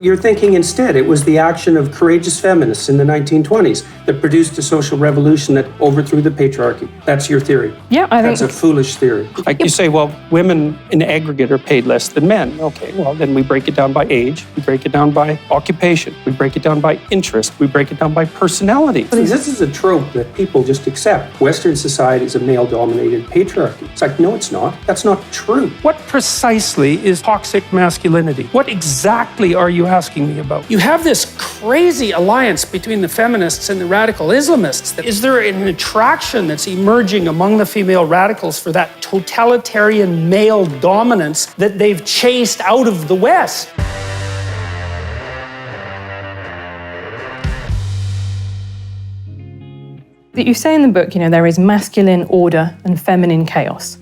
You're thinking instead it was the action of courageous feminists in the 1920s that produced a social revolution that overthrew the patriarchy. That's your theory. Yeah, I think... That's a foolish theory. Like you say, well, women in aggregate are paid less than men. Okay, well, then we break it down by age, we break it down by occupation, we break it down by interest, we break it down by personality. See, this is a trope that people just accept. Western society is a male-dominated patriarchy. It's like, no, it's not. That's not true. What precisely is toxic masculinity? What exactly are you asking me about? You have this crazy alliance between the feminists and the radical Islamists. Is there an attraction that's emerging among the female radicals for that totalitarian male dominance that they've chased out of the West? You say in the book, there is masculine order and feminine chaos.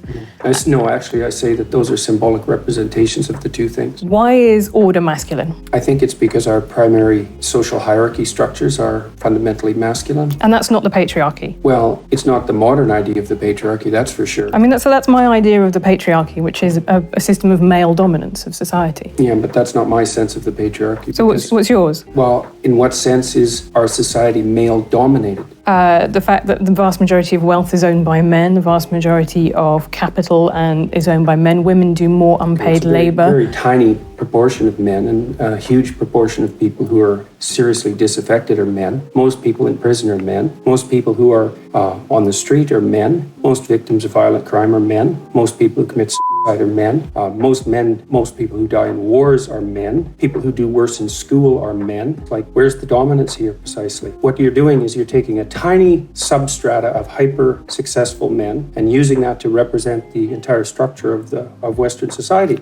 No, actually, I say that those are symbolic representations of the two things. Why is order masculine? I think it's because our primary social hierarchy structures are fundamentally masculine. And that's not the patriarchy? Well, it's not the modern idea of the patriarchy, that's for sure. I mean, that's my idea of the patriarchy, which is a system of male dominance of society. Yeah, but that's not my sense of the patriarchy. So what's yours? Well, in what sense is our society male-dominated? The fact that the vast majority of wealth is owned by men, the vast majority of capital is owned by men. Women do more unpaid labor. Very tiny proportion of men, and a huge proportion of people who are seriously disaffected are men. Most people in prison are men. Most people who are on the street are men. Most victims of violent crime are men. Most people who commit suicide are men. Most people who die in wars are men. People who do worse in school are men. Like, where's the dominance here precisely? What you're doing is you're taking a tiny substrata of hyper-successful men and using that to represent the entire structure of Western society.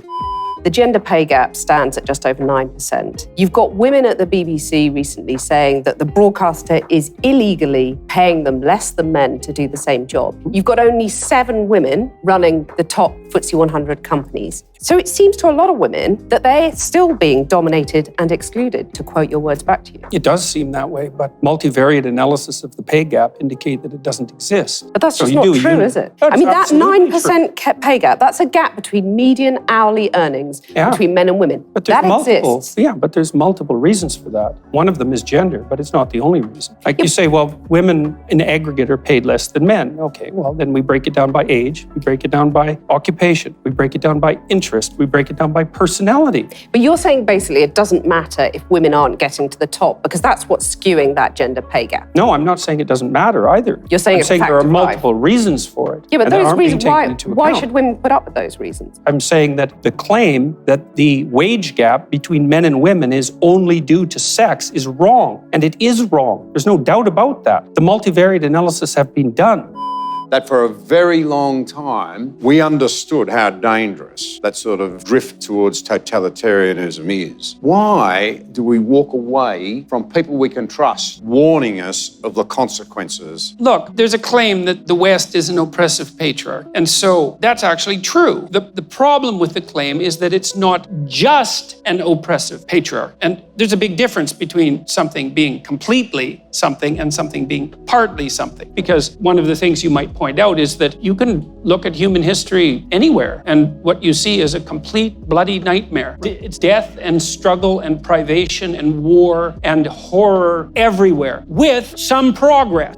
The gender pay gap stands at just over 9%. You've got women at the BBC recently saying that the broadcaster is illegally paying them less than men to do the same job. You've got only 7 women running the top FTSE 100 companies. So it seems to a lot of women that they're still being dominated and excluded, to quote your words back to you. It does seem that way, but multivariate analysis of the pay gap indicate that it doesn't exist. But that's just not true, is it? I mean, that 9% pay gap, that's a gap between median hourly earnings between men and women. But there's that exists. Yeah, but there's multiple reasons for that. One of them is gender, but it's not the only reason. Like you say, well, women in aggregate are paid less than men. Okay, well, then we break it down by age, we break it down by occupation, we break it down by interest, we break it down by personality. But you're saying basically it doesn't matter if women aren't getting to the top because that's what's skewing that gender pay gap. No, I'm not saying it doesn't matter either. You're saying it's a fact there are of multiple life. reasons for it. Yeah, but those reasons, why account. should women put up with those reasons? I'm saying that the claim that the wage gap between men and women is only due to sex is wrong, and it is wrong. There's no doubt about that. The multivariate analysis have been done. That for a very long time, we understood how dangerous that sort of drift towards totalitarianism is. Why do we walk away from people we can trust, warning us of the consequences? Look, there's a claim that the West is an oppressive patriarch, and so that's actually true. The problem with the claim is that it's not just an oppressive patriarch, and there's a big difference between something being completely something and something being partly something, because one of the things you might point out is that you can look at human history anywhere, and what you see is a complete bloody nightmare. It's death and struggle and privation and war and horror everywhere, with some progress,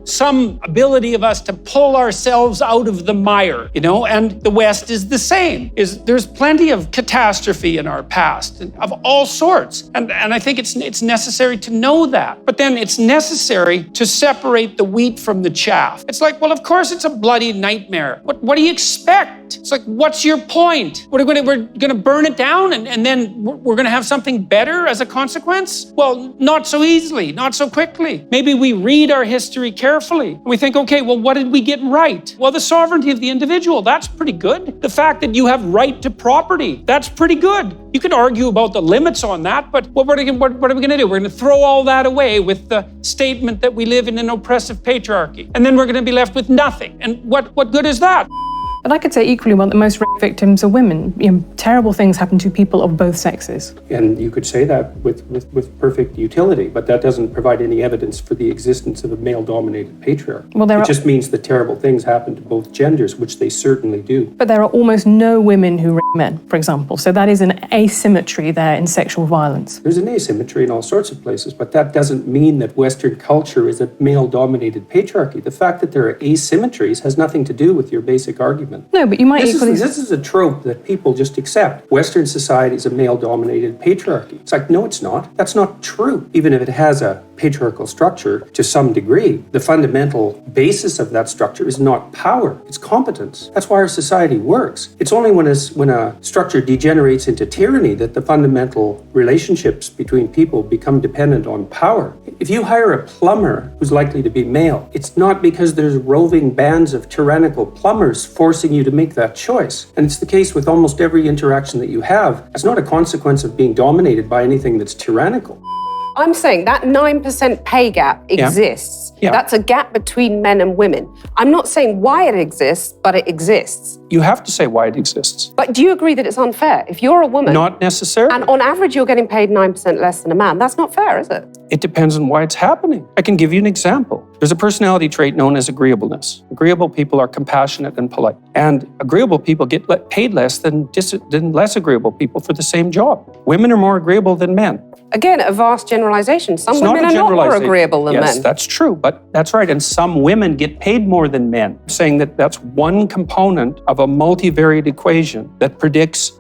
some ability of us to pull ourselves out of the mire, and the West is the same. There's plenty of catastrophe in our past of all sorts, and I think it's necessary to know that. But then it's necessary to separate the wheat from the chaff. It's like, well, of course it's a bloody nightmare. What do you expect? It's like, what's your point? We're gonna burn it down and then we're gonna have something better as a consequence? Well, not so easily, not so quickly. Maybe we read our history carefully and we think, okay, well, what did we get right? Well, the sovereignty of the individual, that's pretty good. The fact that you have right to property, that's pretty good. You can argue about the limits on that, but what are we gonna do? We're gonna throw all that away with the statement that we live in an oppressive patriarchy. And then we're gonna be left with nothing. And what good is that? But I could say equally well that most rape victims are women. Terrible things happen to people of both sexes. And you could say that with perfect utility, but that doesn't provide any evidence for the existence of a male-dominated patriarchy. Well, it just means that terrible things happen to both genders, which they certainly do. But there are almost no women who rape men, for example. So that is an asymmetry there in sexual violence. There's an asymmetry in all sorts of places, but that doesn't mean that Western culture is a male-dominated patriarchy. The fact that there are asymmetries has nothing to do with your basic argument. No, but you might This is a trope that people just accept. Western society is a male-dominated patriarchy. It's like, no, it's not. That's not true. Even if it has a patriarchal structure to some degree, the fundamental basis of that structure is not power, it's competence. That's why our society works. It's only when a structure degenerates into tyranny that the fundamental relationships between people become dependent on power. If you hire a plumber who's likely to be male, it's not because there's roving bands of tyrannical plumbers forcing you to make that choice. And it's the case with almost every interaction that you have. It's not a consequence of being dominated by anything that's tyrannical. I'm saying that 9% pay gap exists. Yeah. That's a gap between men and women. I'm not saying why it exists, but it exists. You have to say why it exists. But do you agree that it's unfair? If you're a woman, Not necessarily. and on average you're getting paid 9% less than a man, that's not fair, is it? It depends on why it's happening. I can give you an example. There's a personality trait known as agreeableness. Agreeable people are compassionate and polite. And agreeable people get paid less than less agreeable people for the same job. Women are more agreeable than men. Again, a vast generalization. Some It's women not a are not more generalization. agreeable than yes, men. that's true, but that's right. And some women get paid more than men, saying that that's one component of a multivariate equation that predicts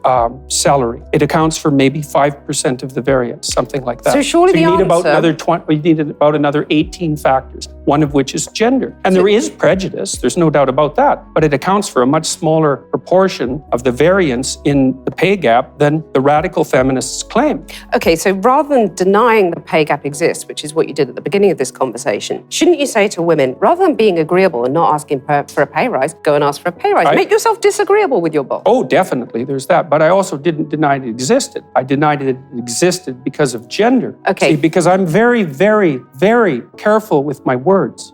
salary. It accounts for maybe 5% of the variance, something like that. So surely you the need about answer- another 20, you need about another 18 factors, one of which is gender. And there is prejudice, there's no doubt about that, but it accounts for a much smaller proportion of the variance in the pay gap than the radical feminists claim. Okay, so rather than denying the pay gap exists, which is what you did at the beginning of this conversation, shouldn't you say to women, rather than being agreeable and not asking for a pay rise, go and ask for a pay rise. Make yourself disagreeable with your boss. Oh, definitely, there's that. But I also didn't deny it existed. I denied it existed because of gender. Okay. See, because I'm very, very, very careful with my words.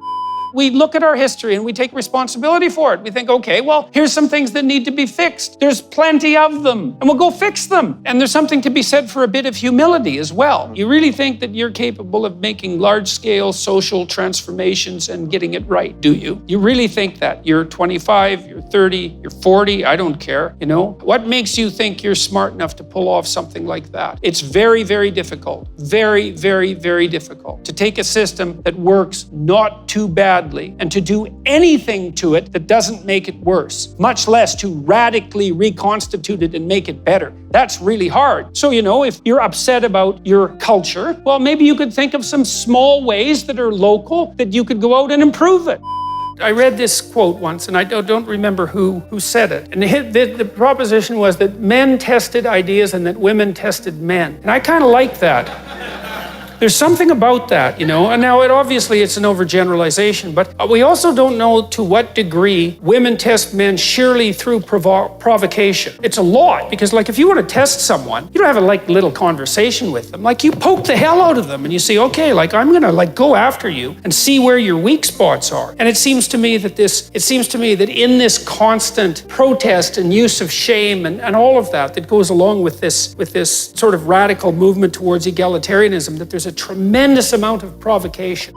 We look at our history and we take responsibility for it. We think, okay, well, here's some things that need to be fixed. There's plenty of them, and we'll go fix them. And there's something to be said for a bit of humility as well. You really think that you're capable of making large-scale social transformations and getting it right, do you? You really think that? You're 25, you're 30, you're 40, I don't care, you know? What makes you think you're smart enough to pull off something like that? It's very, very difficult. Very, very, very difficult to take a system that works not too badly and to do anything to it that doesn't make it worse, much less to radically reconstitute it and make it better. That's really hard. So, you know, if you're upset about your culture, well, maybe you could think of some small ways that are local that you could go out and improve it. I read this quote once, and I don't remember who said it. And the proposition was that men tested ideas and that women tested men. And I kind of like that. There's something about that, you know. And now, obviously, it's an overgeneralization, but we also don't know to what degree women test men sheerly through provocation. It's a lot, because, like, if you want to test someone, you don't have a, like, little conversation with them. Like, you poke the hell out of them, and you say, okay, like, I'm going to, like, go after you and see where your weak spots are. And it seems to me that in this constant protest and use of shame and all of that goes along with this sort of radical movement towards egalitarianism, that there's a tremendous amount of provocation.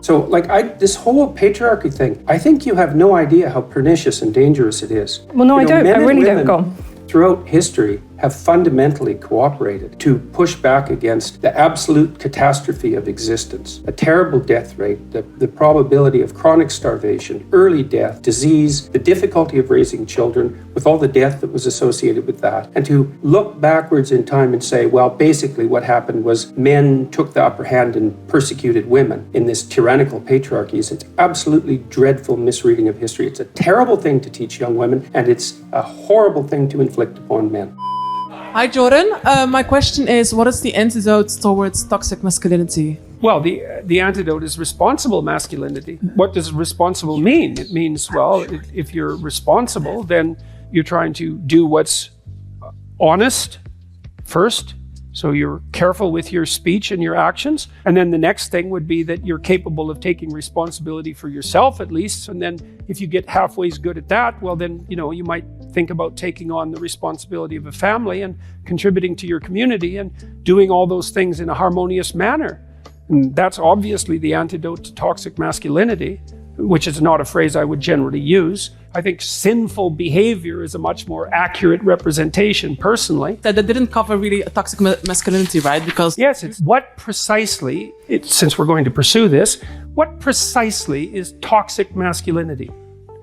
So, like, this whole patriarchy thing, I think you have no idea how pernicious and dangerous it is. Well, no, I don't. men I and really don't. women Go on. Throughout history have fundamentally cooperated to push back against the absolute catastrophe of existence. A terrible death rate, the probability of chronic starvation, early death, disease, the difficulty of raising children, with all the death that was associated with that. And to look backwards in time and say, well, basically what happened was men took the upper hand and persecuted women in this tyrannical patriarchy. It's absolutely dreadful misreading of history. It's a terrible thing to teach young women, and it's a horrible thing to inflict upon men. Hi, Jordan. My question is, what is the antidote towards toxic masculinity? Well, the antidote is responsible masculinity. What does responsible mean? It means, well, if you're responsible, then you're trying to do what's honest first, So you're careful with your speech and your actions. And then the next thing would be that you're capable of taking responsibility for yourself at least. And then if you get halfway good at that, well then, you might think about taking on the responsibility of a family and contributing to your community and doing all those things in a harmonious manner. And that's obviously the antidote to toxic masculinity, which is not a phrase I would generally use. I think sinful behavior is a much more accurate representation, personally. That didn't cover really toxic masculinity, right? Because yes, it's what precisely, since we're going to pursue this, what precisely is toxic masculinity,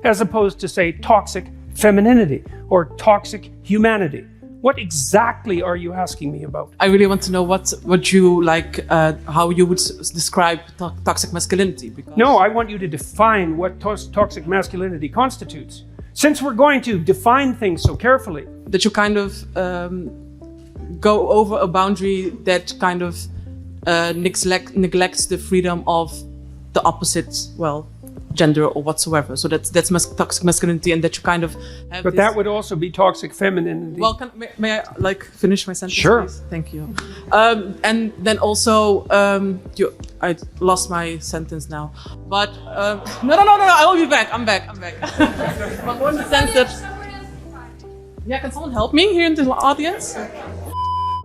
as opposed to, say, toxic femininity or toxic humanity? What exactly are you asking me about? I really want to know what you like, how you would describe toxic masculinity. Because No, I want you to define what toxic masculinity constitutes. Since we're going to define things so carefully. That you kind of go over a boundary that kind of neglects the freedom of the opposite, gender or whatsoever. So that's toxic masculinity, and that you kind of have. But that would also be toxic femininity. Well, may I finish my sentence? Sure. Please? Thank you. And then also, I lost my sentence now. But no, I will be back. I'm back. But more in the sense that. Yeah, can someone help me here in the audience?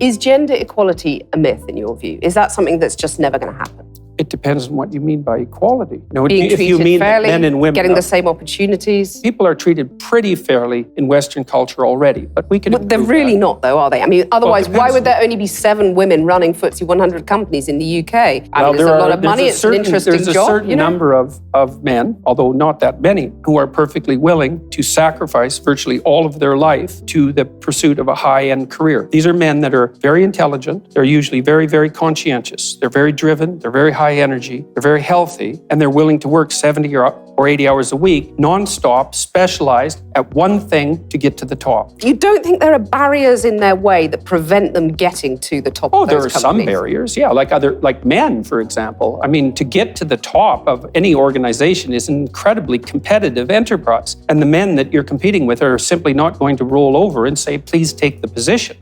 Is gender equality a myth in your view? Is that something that's just never going to happen? It depends on what you mean by equality. Being if you treated mean fairly, men and women, getting the same opportunities. people are treated pretty fairly in Western culture already, but we can. But they're improve really that. not, though, are they? I mean, otherwise, Well, it why depends. would there only be 7 women running FTSE 100 companies in the UK? I mean, there's a lot of money. It's an interesting There's a job. certain number of men, although not that many, who are perfectly willing to sacrifice virtually all of their life to the pursuit of a high-end career. These are men that are very intelligent. They're usually very, very conscientious. They're very driven. They're very high energy. They're very healthy, and they're willing to work 70 or 80 hours a week, non-stop, specialized at one thing to get to the top. You don't think there are barriers in their way that prevent them getting to the top Oh, of there those are some companies? barriers, yeah, like men, for example. I mean, to get to the top of any organization is an incredibly competitive enterprise. And the men that you're competing with are simply not going to roll over and say, please take the position.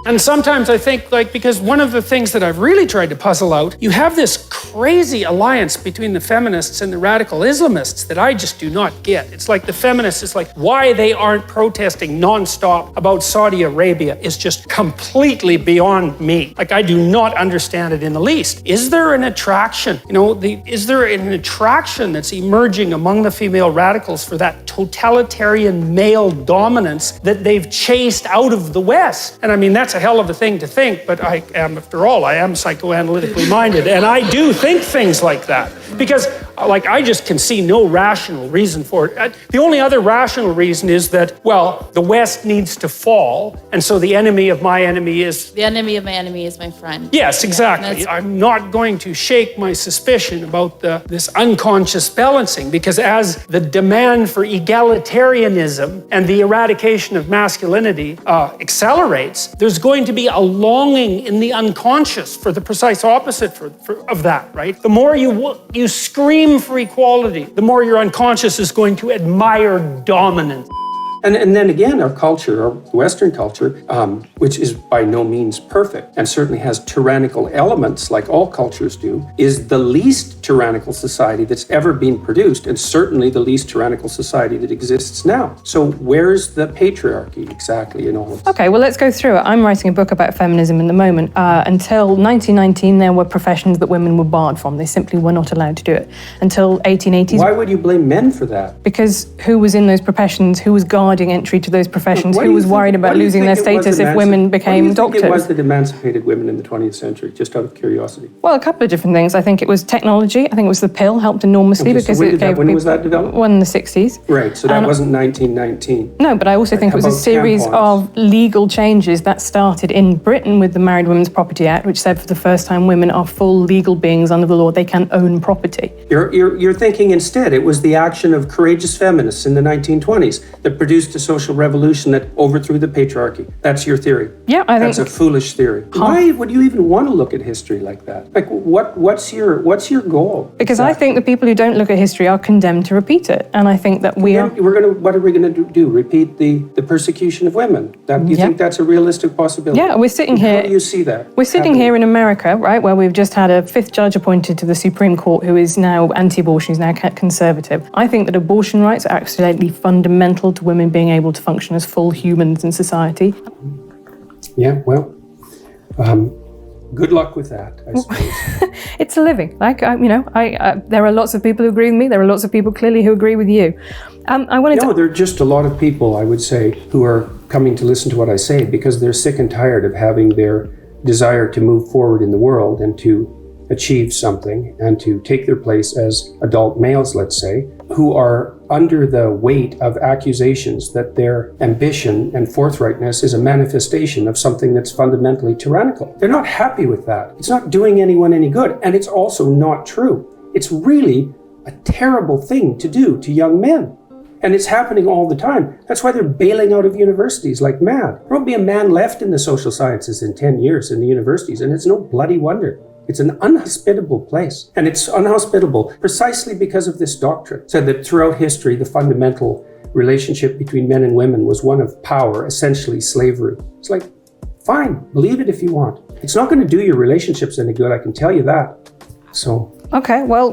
And sometimes I think, because one of the things that I've really tried to puzzle out, you have this crazy alliance between the feminists and the radical Islamists that I just do not get. It's like the feminists, it's like why they aren't protesting nonstop about Saudi Arabia is just completely beyond me. Like, I do not understand it in the least. Is there an attraction? Is there an attraction that's emerging among the female radicals for that totalitarian male dominance that they've chased out of the West? And I mean, that's a hell of a thing to think, but I am psychoanalytically minded, and I do think things like that. Because, I just can see no rational reason for it. The only other rational reason is that, the West needs to fall, and so the enemy of my enemy is... The enemy of my enemy is my friend. Yes, exactly. I'm not going to shake my suspicion about this unconscious balancing, because as the demand for egalitarianism and the eradication of masculinity accelerates, there's going to be a longing in the unconscious for the precise opposite of that, right? The more you scream for equality, the more your unconscious is going to admire dominance. And then again, our culture, our Western culture, which is by no means perfect and certainly has tyrannical elements like all cultures do, is the least tyrannical society that's ever been produced, and certainly the least tyrannical society that exists now. So where's the patriarchy exactly in all of this? Okay, well, let's go through it. I'm writing a book about feminism in the moment. Until 1919, there were professions that women were barred from. They simply were not allowed to do it. Until 1880s. Why would you blame men for that? Because who was in those professions? Who was guarding entry to those professions? What do Who you was think- worried what about do you losing think their it was status if emanci- women became What do you think it was doctors? that emancipated women in the 20th century, just out of curiosity? Well, a couple of different things. I think it was technology. I think it was the pill helped enormously Okay, so because when it did that- gave when people... was that developed? Well, in the 60s. Right, so that wasn't 1919. No, but I also think it was a About series tampons. of legal changes that started in Britain with the Married Women's Property Act, which said for the first time women are full legal beings under the law. They can own property. You're thinking instead it was the action of courageous feminists in the 1920s that produced introduced a social revolution that overthrew the patriarchy. That's your theory. Yeah, I think That's a foolish theory. Why would you even want to look at history like that? Like, what's your goal? because I think the people who don't look at history are condemned to repeat it, and I think that we are. What are we gonna do? Repeat the persecution of women? Do you think that's a realistic possibility? Yeah, we're sitting here. How do you see that? We're sitting happening? here in America, right, where we've just had a 5th judge appointed to the Supreme Court who is now anti-abortion, is now conservative. I think that abortion rights are absolutely fundamental to women being able to function as full humans in society. Yeah, well, good luck with that, I suppose. It's a living. Like, there are lots of people who agree with me. There are lots of people clearly who agree with you. I wanted No, to. there are just a lot of people, I would say, who are coming to listen to what I say because they're sick and tired of having their desire to move forward in the world and to achieve something and to take their place as adult males, let's say, who are under the weight of accusations that their ambition and forthrightness is a manifestation of something that's fundamentally tyrannical. They're not happy with that. It's not doing anyone any good, and it's also not true. It's really a terrible thing to do to young men. And it's happening all the time. That's why they're bailing out of universities like mad. There won't be a man left in the social sciences in 10 years in the universities, and it's no bloody wonder. It's an unhospitable place. And it's unhospitable precisely because of this doctrine. Said that throughout history, the fundamental relationship between men and women was one of power, essentially slavery. It's like, fine, believe it if you want. It's not going to do your relationships any good, I can tell you that. So. Okay, well,